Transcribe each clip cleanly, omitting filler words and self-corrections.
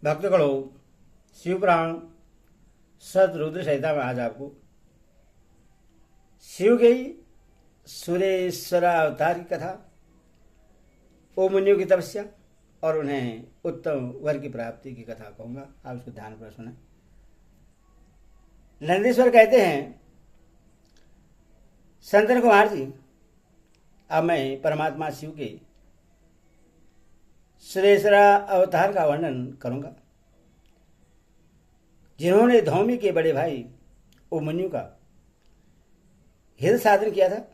भक्तगणों, शिवपुराण सतरुद्र संहिता में आज आपको शिव के सुरेश्वर अवतार की कथा, ओमुनियों की तपस्या और उन्हें उत्तम वर की प्राप्ति की कथा कहूंगा। आप उसको ध्यान पर सुने। नंदीश्वर कहते हैं, संतन कुमार जी, अब मैं परमात्मा शिव के सुरेश्वर अवतार का वर्णन करूंगा, जिन्होंने धौमी के बड़े भाई ओमन्यु का हित साधन किया था।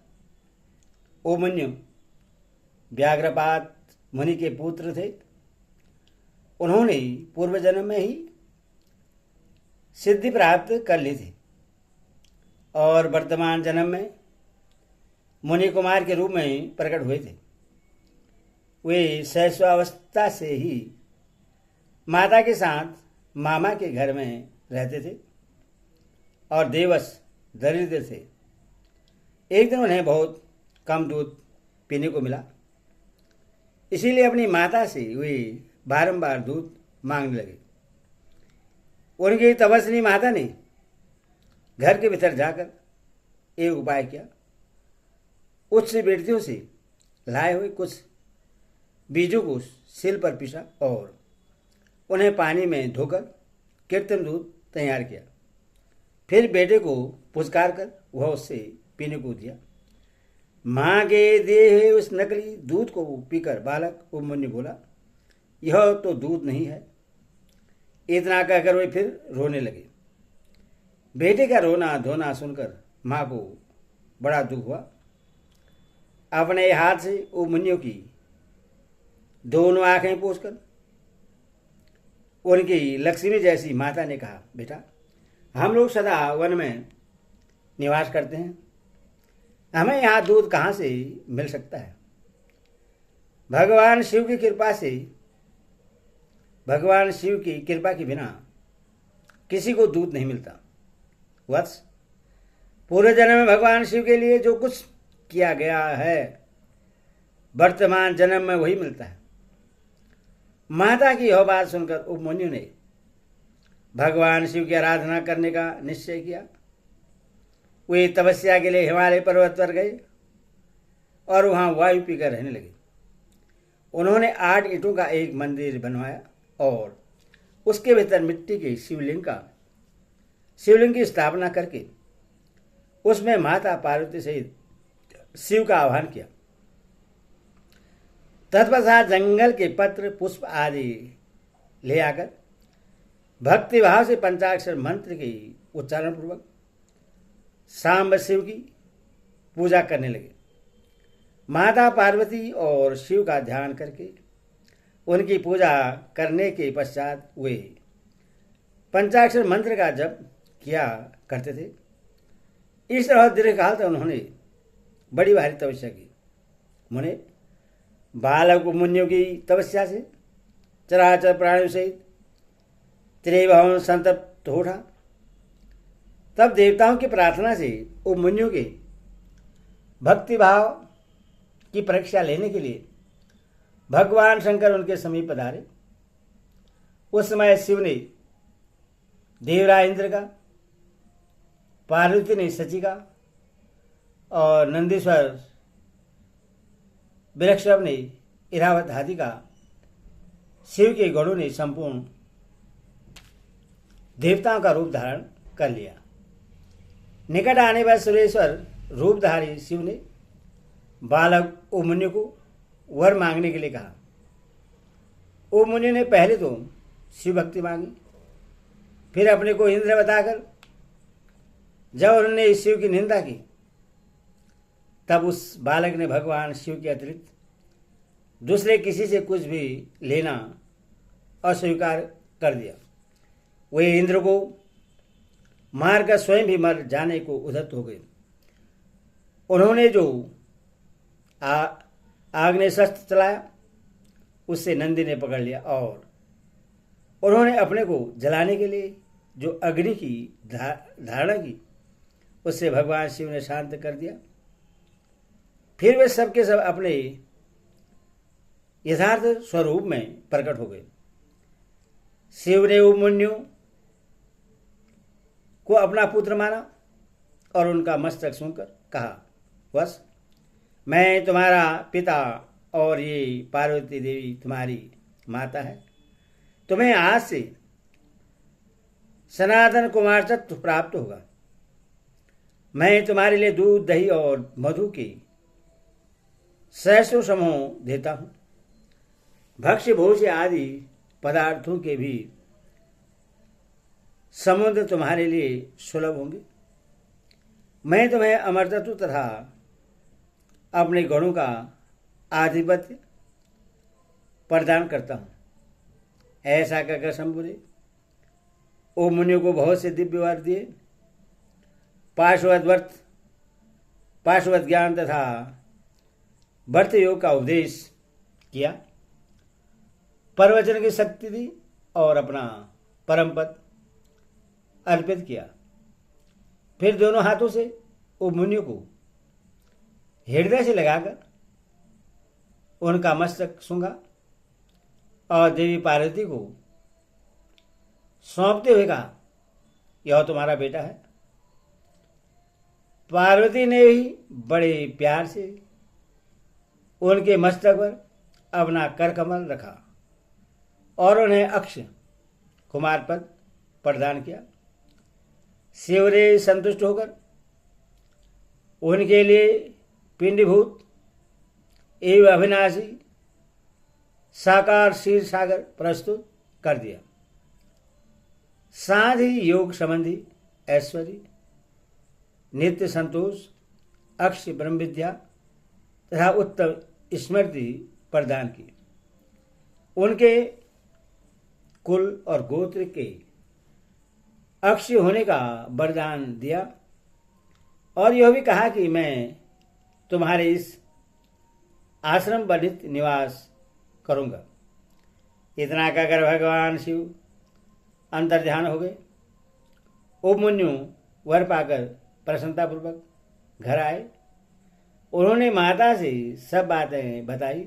ओमन्यु व्याघ्रपात मुनि के पुत्र थे। उन्होंने पूर्व जन्म में ही सिद्धि प्राप्त कर ली थी और वर्तमान जन्म में मुनि कुमार के रूप में प्रकट हुए थे। वे शैशवावस्था से ही माता के साथ मामा के घर में रहते थे और देवश दरिद्र थे। एक दिन उन्हें बहुत कम दूध पीने को मिला, इसीलिए अपनी माता से वे बारंबार दूध मांगने लगे। उनकी तपस्विनी माता ने घर के भीतर जाकर एक उपाय किया। उच्च बेटियों से लाए हुए कुछ बीजों को सिल पर पीसा और उन्हें पानी में धोकर कृत्रिम दूध तैयार किया। फिर बेटे को पुचकार कर वह उससे पीने को दिया। मां के दिए हुए उस नकली दूध को पीकर बालक ओमन्यु बोला, यह तो दूध नहीं है। इतना कहकर वे फिर रोने लगे। बेटे का रोना धोना सुनकर मां को बड़ा दुख हुआ। अपने हाथ से ओमन्यु की दोनों आंखें पोंछकर उनकी लक्ष्मी जैसी माता ने कहा, बेटा, हम लोग सदा वन में निवास करते हैं, हमें यहाँ दूध कहाँ से मिल सकता है। भगवान शिव की कृपा के बिना किसी को दूध नहीं मिलता। वत्स, पूरे जन्म में भगवान शिव के लिए जो कुछ किया गया है, वर्तमान जन्म में वही मिलता है। माता की यह बात सुनकर उपमन्यु ने भगवान शिव की आराधना करने का निश्चय किया। वे तपस्या के लिए हिमालय पर्वत पर गए और वहां वायु पीकर रहने लगे। उन्होंने 8 ईंटों का एक मंदिर बनवाया और उसके भीतर मिट्टी के शिवलिंग की स्थापना करके उसमें माता पार्वती सहित शिव का आह्वान किया। तत्पश्चात जंगल के पत्र पुष्प आदि ले आकर भक्ति भाव से पंचाक्षर मंत्र के उच्चारण पूर्वक सांब शिव की पूजा करने लगे। माता पार्वती और शिव का ध्यान करके उनकी पूजा करने के पश्चात वे पंचाक्षर मंत्र का जप किया करते थे। इस तरह दीर्घकाल तक उन्होंने बड़ी भारी तपस्या की। मुने बालक ओमन्यु की तपस्या से चराचर प्राणियों सहित त्रिभुवन संतप्त हो उठा। तब देवताओं की प्रार्थना से ओमन्यु के भक्ति भाव की परीक्षा लेने के लिए भगवान शंकर उनके समीप पधारे। उस समय शिव ने देवराज इंद्र का, पार्वती ने शची का और नंदीश्वर वृक्षभ ने इरावत आदि का, शिव के गणों ने संपूर्ण देवताओं का रूप धारण कर लिया। निकट आने पर सुरेश्वर रूपधारी शिव ने बालक ओमन्यु को वर मांगने के लिए कहा। ओमन्यु ने पहले तो शिव भक्ति मांगी, फिर अपने को इंद्र बताकर जब उन्होंने शिव की निंदा की, तब उस बालक ने भगवान शिव के अतिरिक्त दूसरे किसी से कुछ भी लेना अस्वीकार कर दिया। वे इंद्र को मारकर स्वयं भी मर जाने को उद्यत हो गए। उन्होंने जो आग्नेयास्त्र चलाया उससे नंदी ने पकड़ लिया और उन्होंने अपने को जलाने के लिए जो अग्नि की धारणा की उससे भगवान शिव ने शांत कर दिया। फिर वे सबके सब अपने यथार्थ स्वरूप में प्रकट हो गए। शिव ने उपमन्यु को अपना पुत्र माना और उनका मस्तक सुनकर कहा, बस मैं तुम्हारा पिता और ये पार्वती देवी तुम्हारी माता है। तुम्हें आज से सनातन कुमारत्व प्राप्त होगा। मैं तुम्हारे लिए दूध, दही और मधु के सहस्रों समूह देता हूं। भक्ष्य भोज्य आदि पदार्थों के भी समुद्र तुम्हारे लिए सुलभ होंगे। मैं तुम्हें अमरत्व तथा अपने गुणों का आधिपत्य प्रदान करता हूं। ऐसा कहकर शंभु ने ओ मुनियों को बहुत से दिव्य वर दिए, पाशवत ज्ञान तथा वर्त योग का उपदेश किया, प्रवचन की शक्ति दी और अपना परम पद अर्पित किया। फिर दोनों हाथों से उपमुनियों को हृदय से लगाकर उनका मस्तक सूंघा और देवी पार्वती को सौंपते हुए कहा, यह तुम्हारा बेटा है। पार्वती ने भी बड़े प्यार से उनके मस्तक पर अपना करकमल रखा और उन्हें अक्ष कुमार पद प्रदान किया। शिव ने संतुष्ट होकर उनके लिए पिंडभूत एवं अविनाशी साकार क्षीर सागर प्रस्तुत कर दिया। साथ ही योग संबंधी ऐश्वर्य, नित्य संतोष, अक्ष ब्रह्म विद्या तथा उत्तम स्मृति प्रदान की। उनके कुल और गोत्र के अक्ष होने का वरदान दिया और यह भी कहा कि मैं तुम्हारे इस आश्रम वर्णित निवास करूंगा। इतना कहकर भगवान शिव अंतर्ध्यान हो गए। उपमन्यु वर पाकर प्रसन्नतापूर्वक घर आए। उन्होंने माता से सब बातें बताई।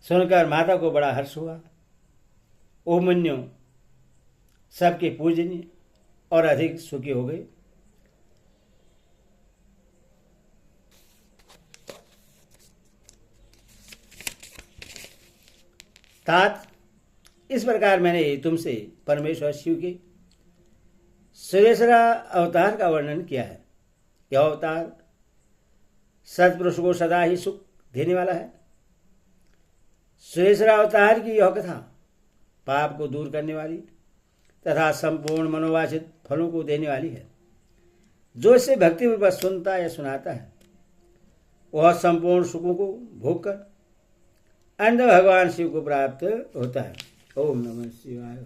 सुनकर माता को बड़ा हर्ष हुआ। उपमन्यु सबके पूजनीय और अधिक सुखी हो गए। तात, इस प्रकार मैंने तुमसे परमेश्वर शिव के सुरेश्वरा अवतार का वर्णन किया है। यह अवतार सत्पुरुष को सदा ही सुख देने वाला है। सुरेश्वरा अवतार की यह कथा पाप को दूर करने वाली तथा संपूर्ण मनोवांछित फलों को देने वाली है। जो इसे भक्तिपूर्वक सुनता या सुनाता है वह संपूर्ण सुखों को भोग कर अंत भगवान शिव को प्राप्त होता है। ओम नमः शिवाय।